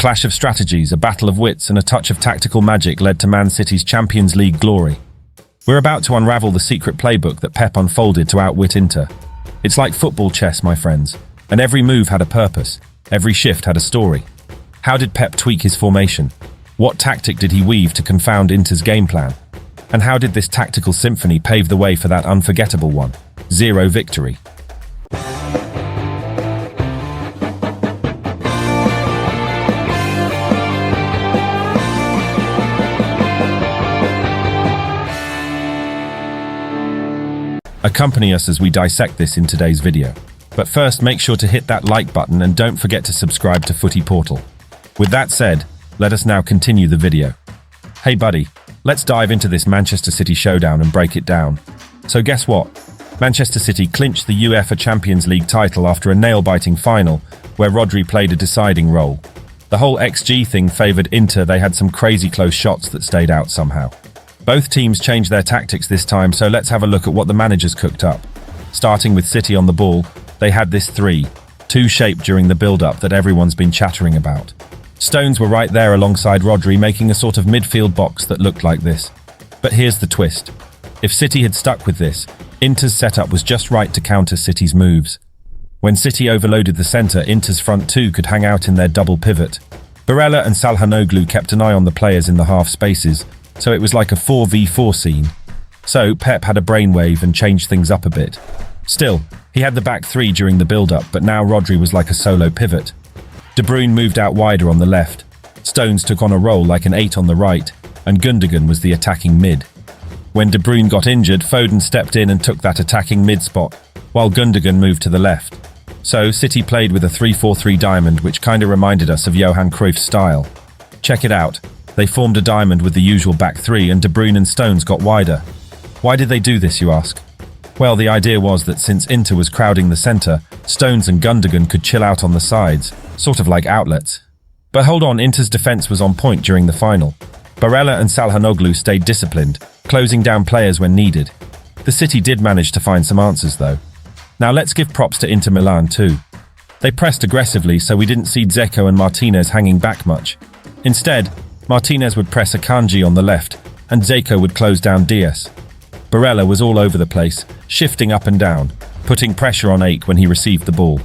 clash of strategies, a battle of wits, and a touch of tactical magic led to Man City's Champions League glory. We're about to unravel the secret playbook that Pep unfolded to outwit Inter. It's like football chess, my friends, and every move had a purpose, every shift had a story. How did Pep tweak his formation? What tactic did he weave to confound Inter's game plan? And how did this tactical symphony pave the way for that unforgettable 1-0 victory? Accompany us as we dissect this in today's video. But first, make sure to hit that like button and don't forget to subscribe to Footy Portal. With that said, let us now continue the video. Hey buddy, let's dive into this Manchester City showdown and break it down. So guess what? Manchester City clinched the UEFA Champions League title after a nail-biting final where Rodri played a deciding role. The whole XG thing favoured Inter. They had some crazy close shots that stayed out somehow. Both teams changed their tactics this time, so let's have a look at what the managers cooked up. Starting with City on the ball, they had this 3-2 shape during the build-up that everyone's been chattering about. Stones were right there alongside Rodri, making a sort of midfield box that looked like this. But here's the twist. If City had stuck with this, Inter's setup was just right to counter City's moves. When City overloaded the centre, Inter's front two could hang out in their double pivot. Barella and Çalhanoğlu kept an eye on the players in the half spaces, so it was like a 4v4 scene. So Pep had a brainwave and changed things up a bit. Still, he had the back three during the build-up, but now Rodri was like a solo pivot. De Bruyne moved out wider on the left, Stones took on a role like an 8 on the right, and Gundogan was the attacking mid. When De Bruyne got injured, Foden stepped in and took that attacking mid spot, while Gundogan moved to the left. So City played with a 3-4-3 diamond, which kinda reminded us of Johan Cruyff's style. Check it out. They formed a diamond with the usual back three, and De Bruyne and Stones got wider. Why did they do this, you ask? Well, the idea was that since Inter was crowding the centre, Stones and Gundogan could chill out on the sides, sort of like outlets. But hold on, Inter's defence was on point during the final. Barella and Çalhanoğlu stayed disciplined, closing down players when needed. The City did manage to find some answers though. Now let's give props to Inter Milan too. They pressed aggressively, so we didn't see Dzeko and Martinez hanging back much. Instead, Martinez would press Akanji on the left, and Dzeko would close down Diaz. Barella was all over the place, shifting up and down, putting pressure on Ake when he received the ball.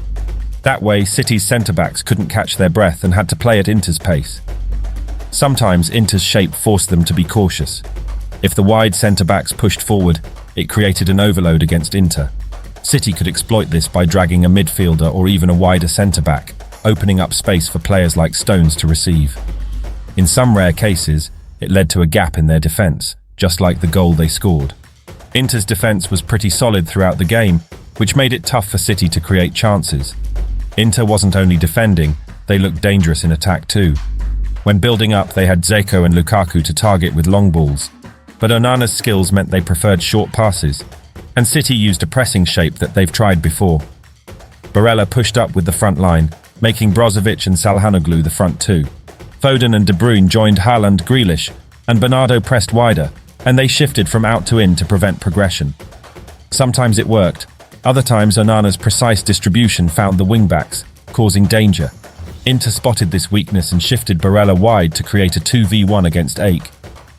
That way, City's centre-backs couldn't catch their breath and had to play at Inter's pace. Sometimes Inter's shape forced them to be cautious. If the wide centre-backs pushed forward, it created an overload against Inter. City could exploit this by dragging a midfielder or even a wider centre-back, opening up space for players like Stones to receive. In some rare cases, it led to a gap in their defence, just like the goal they scored. Inter's defence was pretty solid throughout the game, which made it tough for City to create chances. Inter wasn't only defending, they looked dangerous in attack too. When building up, they had Dzeko and Lukaku to target with long balls, but Onana's skills meant they preferred short passes, and City used a pressing shape that they've tried before. Barella pushed up with the front line, making Brozovic and Çalhanoğlu the front two. Foden and De Bruyne joined Haaland, Grealish, and Bernardo pressed wider, and they shifted from out to in to prevent progression. Sometimes it worked, other times Onana's precise distribution found the wingbacks, causing danger. Inter spotted this weakness and shifted Barella wide to create a 2v1 against Ake.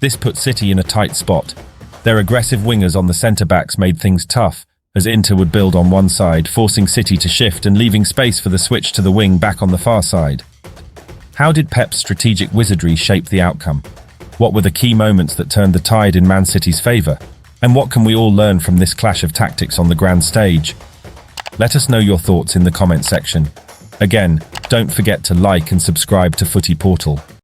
This put City in a tight spot. Their aggressive wingers on the centre-backs made things tough, as Inter would build on one side, forcing City to shift and leaving space for the switch to the wing back on the far side. How did Pep's strategic wizardry shape the outcome? What were the key moments that turned the tide in Man City's favour? And what can we all learn from this clash of tactics on the grand stage? Let us know your thoughts in the comment section. Again, don't forget to like and subscribe to Footy Portal.